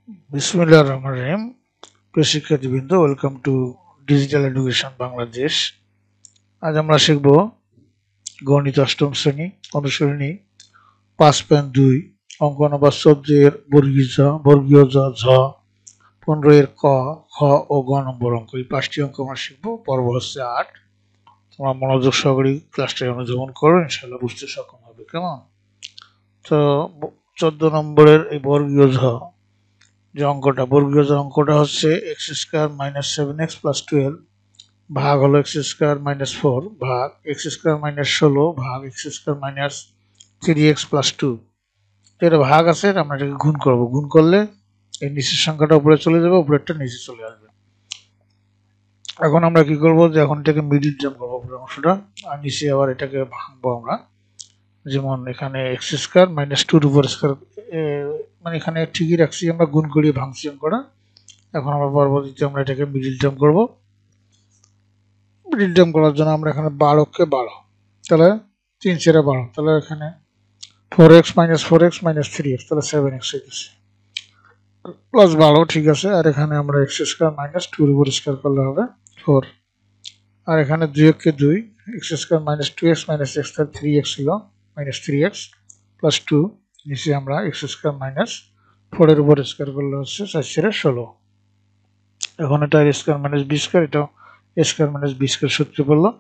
বিসমিল্লাহির রহমানির রহিম। প্রিয় শিক্ষার্থীবৃন্দ, welcome to digital education Bangladesh. আজ আমরা শিখব গণিত অষ্টম শ্রেণী অনুশীলনী 5.2 অঙ্ক নম্বর 14 এর বর্গীয় জ, 15 এর ক, খ ও গ নম্বর অঙ্ক। এই 5টি অঙ্ক আমরা শিখবো। পর্ব হচ্ছে 8। তোমরা মনোযোগ সহকারে ক্লাসটা অনুধাবন করো, ইনশাআল্লাহ বুঝতে সক্ষম হবে। কেমন? তো 14 নম্বরের এই বর্গীয় জ যে অঙ্কটা, বর্গীয় যে অঙ্কটা হচ্ছে x square minus 7x plus 12 ভাগ হলো এক্স স্কোয়ার মাইনাস 4 ভাগ এক্স স্কোয়ার মাইনাস 16 ভাগ x square minus 3x plus 2। এটা ভাগ আছে, আমরা এটাকে গুণ করব। গুণ করলে এই নিচের সংখ্যাটা উপরে চলে যাবে, উপরেরটা নিচে চলে আসবে। এখন আমরা কি করব, যে এখন এটাকে মিডিল টার্ম করবো পুরো অংশটা, আর নিচে আবার এটাকে ভাঙবো আমরা। যেমন এখানে এক্স স্কোয়ার মাইনাস 2 উপর স্কোয়ার, মানে এখানে ঠিকই রাখছি, আমরা গুণ করিয়ে ভাঙছি অঙ্কটা। এখন আমরা পরবর্তীতে আমরা এটাকে মিডিল টার্ম করব। মিডিল টার্ম করার জন্য আমরা এখানে 12কে 12, তাহলে 3 × 12, তাহলে এখানে 4x minus 4x minus 3x, তাহলে 7x হইতেছে প্লাস 12, ঠিক আছে। আর এখানে আমরা এক্স স্কোয়ার মাইনাস 2 উপর স্কোয়ার করলে হবে 4। আর এখানে 2 কে 2, x square minus 2x minus x, তাহলে 3x ছিল মাইনাস 3x প্লাস 2। নিচে আমরা এক্স স্কোয়ার মাইনাস 4 এর উপর স্কোয়ার করলে হচ্ছে 4 × 16। এখন এটা স্কোয়ার মাইনাস বি স্কোয়ার, এটাও স্কোয়ার মাইনাস বি স্কোয়ার সূত্রে পড়লো।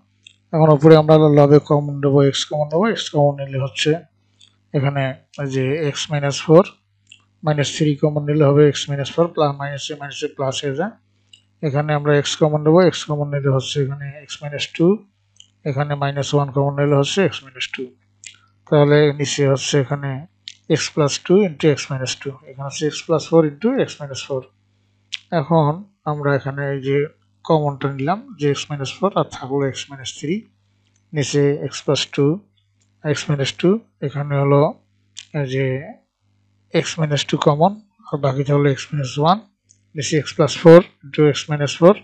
এখন উপরে আমরা লবে কমন নেবো, এক্স কমন নেবো। এক্স কমন নিলে হচ্ছে এখানে যে এক্স মাইনাস 4 মাইনাস 3 কমন নিলে হবে x minus 4 plus minus a plus হয়ে যায়। এখানে আমরা এক্স কমন নেবো, এক্স কমন নিলে হচ্ছে এখানে এক্স মাইনাস 2, এখানে মাইনাস 1 কমন নিলে হচ্ছে এক্স মাইনাস 2। তাহলে নিচে হচ্ছে এখানে x plus 2 into x minus 2, এখানে হচ্ছে x plus 4 into x minus 4। এখন আমরা এখানে এই যে কমনটা নিলাম, যে এক্স মাইনাস 4, আর থাকলো এক্স মাইনাস 3। নিচে এক্স প্লাস 2 এক্স মাইনাস 2, এখানে হলো যে এক্স মাইনাস 2 কমন, আর বাকিটা হলো এক্স মাইনাস 1। নিচে x plus 4 into x minus 4।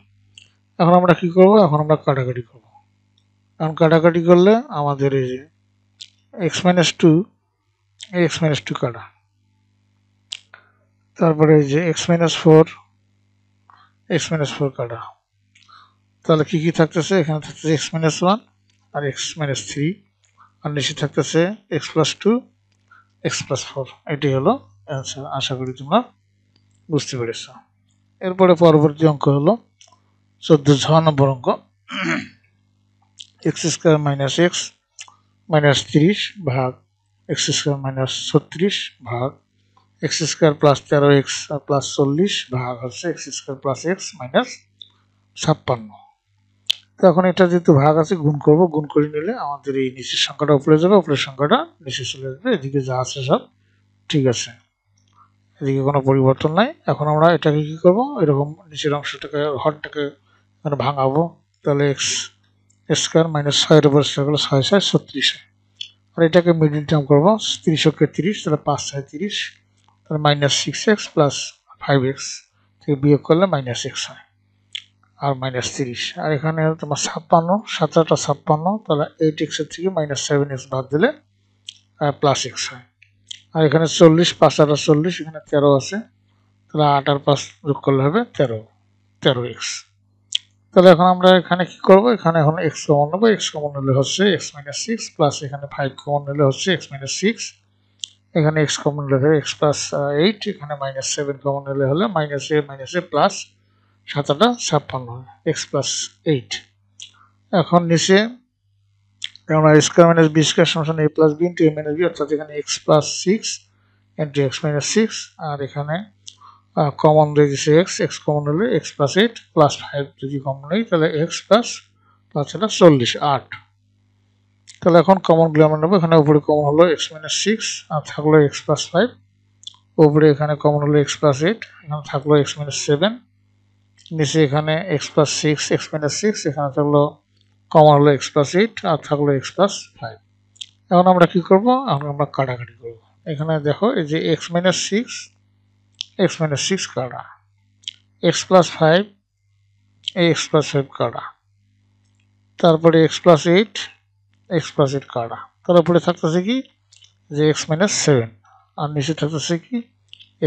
এখন আমরা কি করব, এখন আমরা কাটাকাটি করব। এখন কাটাকাটি করলে আমাদের এই যে এক্স মাইনাস 2, এক্স মাইনাস 2 কাটা, তারপরে এই যে এক্স মাইনাস 4, এক্স মাইনাস 4 কাটা। তাহলে কি কি থাকতেছে, এখানে থাকতেছে এক্স মাইনাস 1 আর এক্স মাইনাস 3, আর নিচে থাকতেছে এক্স প্লাস 2 এক্স প্লাস 4। এটাই হলো অ্যান্সার। আশা করি তোমরা বুঝতে পেরেছ। এরপরে পরবর্তী অঙ্ক হলো 14 নম্বর অঙ্ক, x square minus x minus 30 ভাগ এক্স স্কোয়ার মাইনাস 36 ভাগ এক্স স্কোয়ার প্লাস 13x আর প্লাস 40 ভাগ হচ্ছে x square plus x minus 56। তো এখন এটা যেহেতু ভাগ আছে, গুণ করব। গুণ করে নিলে আমাদের এই নিচের সংখ্যাটা উপরে যাবে, উপরের সংখ্যাটা নিচে চলে যাবে। এদিকে যা আছে সব ঠিক আছে, এদিকে কোনো পরিবর্তন নাই। এখন আমরা এটাকে কি করব, এরকম নিচের অংশটাকে হরটাকে এখানে ভাঙাবো। তাহলে এক্স স্কোয়ার মাইনাস 6 এর উপর স্কোয়ার করলে 6 × 6 = 36 হয়। আর এটাকে মিডিল টার্ম করবো, 30 × 30, তাহলে 5 × 6 = 30, তাহলে মাইনাস 6x প্লাস 5x থেকে বিয়োগ করলে মাইনাস x হয়, আর মাইনাস 30। আর এখানে তোমার 56, 7 × 8 = 56, তাহলে 8x এর থেকে মাইনাস 7x বাদ দিলে প্লাস x হয়। আর এখানে 40, 5 × 8 = 40, এখানে 13 আছে, তাহলে 8 আর 5 যোগ করলে হবে 13x। তাহলে এখন আমরা এখানে কি করব, এখানে এখন x কমন নেবো। x কমন নিলে হচ্ছে x মাইনাস 6 প্লাস এখানে 5 কমন নিলে হচ্ছে x মাইনাস 6, এখানে x কমন নিলে x প্লাস 8, এখানে মাইনাস 7 কমন নিলে হলে minus a plus 7 × 8 = 56, x plus 8। এখন নিচে আমরা স্কোয়ার মাইনাস বি স্কোয়ার সমান a plus b into a minus b, অর্থাৎ এখানে x plus 6 into x minus 6, আর এখানে কমন রয়েছে x কমন হলে x প্লাস 8 প্লাস 5 যদি কমন নেই, তাহলে x প্লাস 40, 8। তাহলে এখন কমনগুলো আমরা নেবো। এখানে উপরে কমন হলো x মাইনাস 6, আর থাকলো x প্লাস 5। উপরে এখানে কমন হলো x প্লাস 8, এখানে থাকলো x মাইনাস 7। নিচে এখানে x প্লাস 6, x মাইনাস 6, এখানে থাকলো কমন হলো x প্লাস 8, আর থাকলো x প্লাস 5। এখন আমরা কি করব, এখন আমরা কাটাকাটি করব। এখানে দেখো এই যে x মাইনাস 6 কাটা, x প্লাস 5, x প্লাস 5 কাটা, তারপরে x প্লাস 8, x প্লাস 8 কাটা। তার উপরে থাকতেছে কি, যে x মাইনাস 7, আর নিচে থাকতেছে কি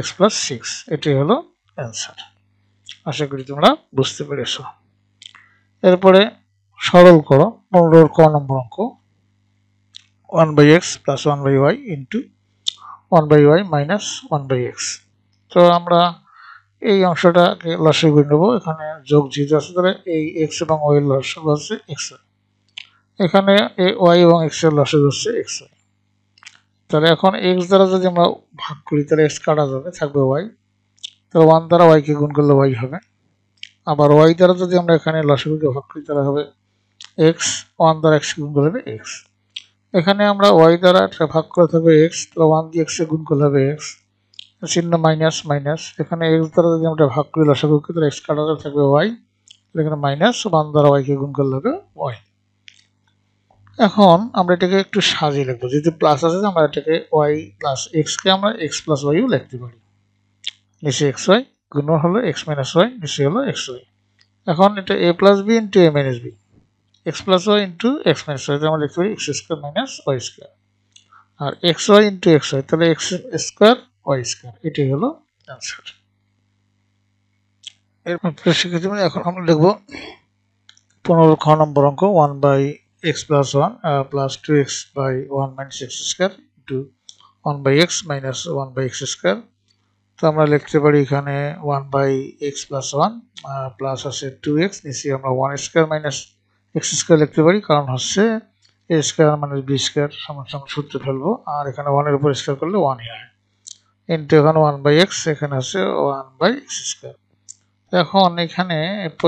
x প্লাস 6। এটাই হলো অ্যান্সার। আশা করি তোমরা বুঝতে পেরেছ। এরপরে সরল করো 15 ক নম্বর অঙ্ক 1/x plus 1/y into 1/y minus 1/x। তো আমরা এই অংশটাকে লসাগু করে নেব। এখানে যোগ যেহেতু আছে তাহলে এই এক্স এবং ওয়াই এর লসাগু হচ্ছে এক্স। এখানে ওয়াই এবং এক্স এর লসাগু হচ্ছে এক্স। তাহলে এখন এক্স দ্বারা যদি আমরা ভাগ করি তাহলে এক্স কাটা যাবে, থাকবে ওয়াই। তাহলে 1 দ্বারা ওয়াইকে গুণ করলে ওয়াই হবে। আবার ওয়াই দ্বারা যদি আমরা এখানে লসাগুকে ভাগ করি তাহলে হবে এক্স, 1 দ্বারা এক্স গুণ করলে হবে এক্স। এখানে আমরা ওয়াই দ্বারা ভাগ করে থাকবে এক্স, তাহলে 1 দিয়ে এক্স গুণ করলে হবে এক্স, চিহ্ন মাইনাস মাইনাস। এখানে এক্স দ্বারা যদি আমরা ভাগ করি লসাগুকে তাহলে এক্স কাটা যাবে, থাকবে ওয়াই। এখানে মাইনাস 1 দ্বারা ওয়াইকে গুণ করলে হবে ওয়াই। এখন আমরা এটাকে একটু সাজিয়ে লিখবো। যেহেতু প্লাস আছে আমরা এটাকে ওয়াই প্লাস এক্স কে আমরা এক্স প্লাস ওয়াইও লিখতে পারি। নিচে এক্স ওয়াই গুণ হলো এক্স মাইনাস ওয়াই, নিচে হলো এক্স ওয়াই। এখন এটা a plus b into a minus b, x plus y into x minus y, আমরা লিখতে পারি x square minus y square. আর x y into x y, তাহলে এক্স স্কোয়ার ওয়াই স্কোয়ার। এটাই হলো অ্যান্সার। এরপর এখন আমরা লিখবো 15 খ নম্বর অঙ্ক 1/x plus 1 plus 2x by 1 minus x square into 1/x minus 1/x square. তো আমরা লিখতে পারি এখানে 1/x প্লাস 1 প্লাস আছে 2x, নিচে আমরা 1 স্কোয়ার মাইনাস এক্স স্কোয়ার লিখতে পারি, কারণ হচ্ছে এ স্কোয়ার মানে বি স্কোয়ার সমান সমান সূত্রে ফেলবো। আর এখানে 1 এর উপর স্কোয়ার করলে 1 হয়। ইন্টু এখানে 1/x, এখানে আছে 1/x স্কোয়ার। এখন এখানে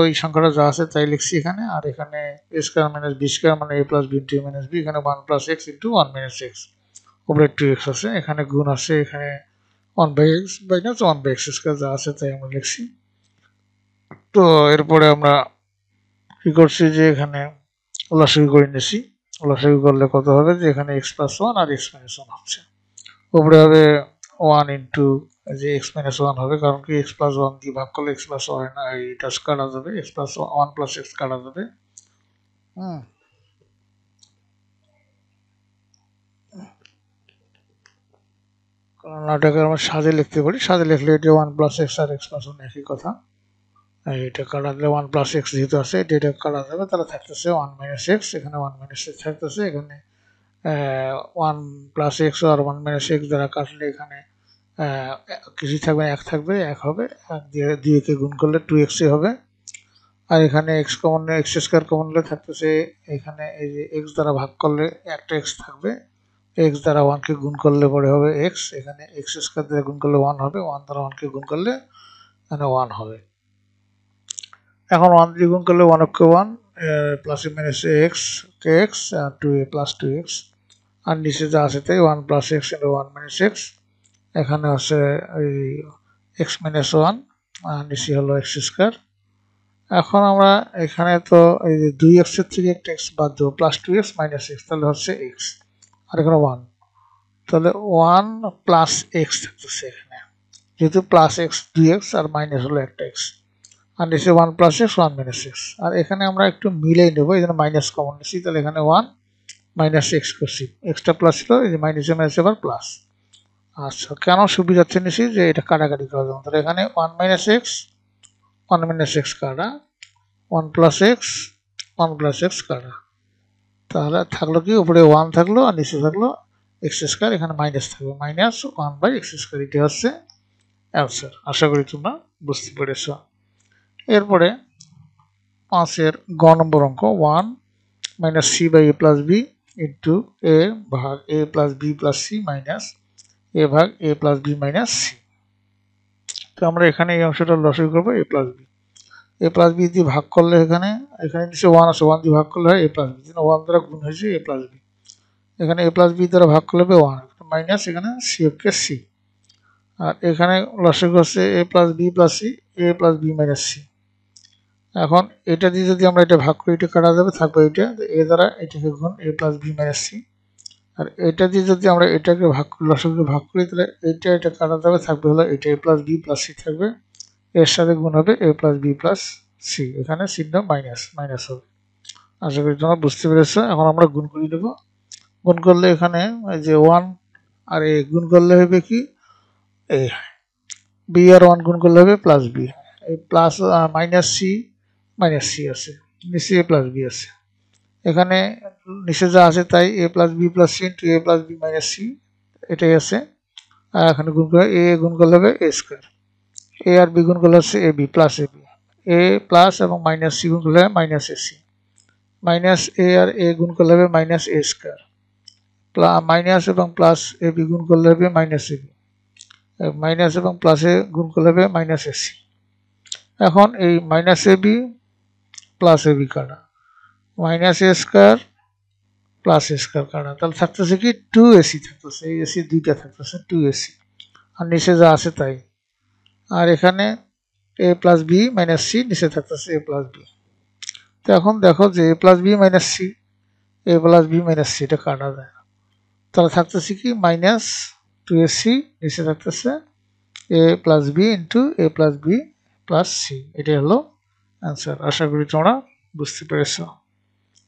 এই সংখ্যাটা যা আছে তাই লিখছি এখানে। আর এখানে এ স্কোয়ার মাইনাস বি স্কোয়ার মানে এ plus b into a minus B, এখানে 1 plus x into 1 minus x, উপরে 2x আছে, এখানে গুণ আছে, এখানে 1/x মাইনাস 1/x স্কোয়ার যা আছে তাই আমরা লিখছি। তো এরপরে আমরা কি করছি যে এখানে লসাগু করে নিয়েছি। লসাগু করলে কত হবে যে এখানে x প্লাস 1 আর x মাইনাস 1 হচ্ছে, উপরে হবে 1 ইন্টু যে x মাইনাস 1 হবে, কারণ কি x প্লাস 1 দিয়ে ভাগ করলে x প্লাস হয় না, এটা কাটা যাবে, x প্লাস 1 প্লাস x কাটা যাবে। কারণ এটাকে আমরা সাজে লিখতে পারি, সাজে লিখলে এটা 1 প্লাস x আর x প্লাস 1 একই কথা। এটা কাটা দিলে 1 প্লাস x যেহেতু আছে এটা কাটা যাবে, তাহলে থাকতেছে 1 মাইনাস x, এখানে 1 মাইনাস x থাকতেছে, এখানে 1 প্লাস x আর 1 মাইনাস x দ্বারা কাটলে এখানে কিছু থাকবে, 1 থাকবে, 1 হবে, 1 দিয়ে 2 কে গুণ করলে 2x হবে। আর এখানে x common x square common নিলে থাকতেছে এখানে এই যে x দ্বারা ভাগ করলে একটা x থাকবে, x দ্বারা 1 কে গুণ করলে পরে হবে x, এখানে x স্কয়ার দ্বারা গুণ করলে 1 হবে, 1 দ্বারা 1 কে গুণ করলে এখানে 1 হবে। এখন 1 দিয়ে গুণ করলে 1 কে 1 প্লাস মাইনাস x কে x আর 2a প্লাস 2x, আর নিচে যা আছে তাই 1 plus x into 1 minus x, এখানে আছে এই x মাইনাস 1 আর নিচে হলো x স্কয়ার। এখন আমরা এখানে তো এই যে 2x এর থেকে একটা x বাদ দেব, প্লাস 2x মাইনাস x, তাহলে হচ্ছে x, আর এখানে 1, তাহলে 1 প্লাস x থাকতেছে এখানে, যেহেতু প্লাস x 2x আর মাইনাস হলো একটা x, আর নিচে 1 প্লাস x 1 মাইনাস x। আর এখানে আমরা একটু মিলাই নেবো, এই জন্য মাইনাস কমন নিচ্ছি, তাহলে এখানে 1 মাইনাস x করছি, এক্সটা প্লাস ছিল, এই যে মাইনাসে মাইনাসে আবার প্লাস। আচ্ছা, কেন সুবিধার্থে নিছি যে এটা কাটাকাটি করা যাবে, তাহলে এখানে 1 মাইনাস x 1 মাইনাস x কাটা, 1 প্লাস x 1 প্লাস x কাটা, তাহলে থাকলো কি উপরে 1 থাকলো আর নিচে থাকলো x স্কয়ার, এখানে মাইনাস থাকবে, মাইনাস 1/x স্কয়ার। এটা হচ্ছে অ্যান্সার। আশা করি তোমরা বুঝতে পেরেছো। এরপরে 5 এর গ নম্বর অঙ্ক 1 minus c by a plus b into a ভাগ a plus b plus c minus a ভাগ a plus b minus c। তো আমরা এখানে এই অংশটা লসাগু করবো a plus b, a plus b দিয়ে ভাগ করলে এখানে নিচে 1 আছে, 1 দিয়ে ভাগ করলে হয় a প্লাস b, 1 দ্বারা গুণ হয়েছে a প্লাস b, এখানে a প্লাস b দ্বারা ভাগ করলে হবে 1 মাইনাস এখানে c কে c, আর এখানে লসাগু হচ্ছে a plus b plus c, a plus b minus c। এখন এটা দিয়ে যদি আমরা এটা ভাগ করি এটা কাটা যাবে, থাকবে এটা a দ্বারা এটাকে গুণ a plus b minus c, আর এটা দিয়ে যদি আমরা এটাকে ভাগ করি লসাগুকে ভাগ করি তাহলে এটা কাটা যাবে, থাকবে হলো এটা a plus b plus c থাকবে, এর সাথে গুণ হবে a plus b plus c, এখানে চিহ্ন মাইনাস মাইনাস হবে। আশা করি তোমরা বুঝতে পেরেছো। এখন আমরা গুণ করে দেবো, গুণ করলে এখানে যে 1 আর a গুণ করলে হবে কি a, বি আর 1 গুণ করলে হবে প্লাস বি। এই প্লাস মাইনাস সি আছে, নিচে এ প্লাস বি আছে। এখানে নিচে যা আছে তাই a plus b plus c into a plus b minus c এটাই আছে। আর এখানে গুণ করে এ গুণ করলে হবে এ স্কোয়ার, এ আর বি গুণ করলে হচ্ছে এ b plus a B, A plus এবং মাইনাস সি গুণ করলে মাইনাস এ সি, মাইনাস এ আর এ গুণ করলে হবে মাইনাস এ স্কোয়ার, মাইনাস এবং প্লাস এ বি গুণ করলে হবে মাইনাস এ বি, মাইনাস এবং প্লাসে গুণ করলে হবে মাইনাস এ সি। এখন এই minus a b plus a b কাটা, minus a square plus a square কাটা, তাহলে থাকতেছে কি 2ac থাকতেছে, এই এসি দুইটা থাকতেছে 2ac, আর নিচে যা আছে তাই। আর এখানে এ প্লাস বি মাইনাস সি, নিচে থাকতেছে এ প্লাস বি। তো এখন দেখো যে এ প্লাস বি মাইনাস সি, এ প্লাস বি মাইনাস সি এটা কাটা যায়, তাহলে থাকতেছে কি মাইনাস 2ac, নিচে থাকতেছে এ plus b into a plus b plus C. এটাই হলো অ্যান্সার। আশা করি তোমরা বুঝতে পেরেছ।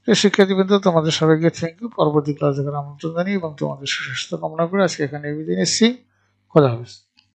শিক্ষার্থীবৃন্দ, তোমাদের সবাইকে থ্যাংক ইউ। পরবর্তী ক্লাসে আমন্ত্রণ জানিয়ে এবং তোমাদের সুস্বাস্থ্য কামনা করে আজকে এখানে বিদায় নিচ্ছি। খোদা হাফেজ।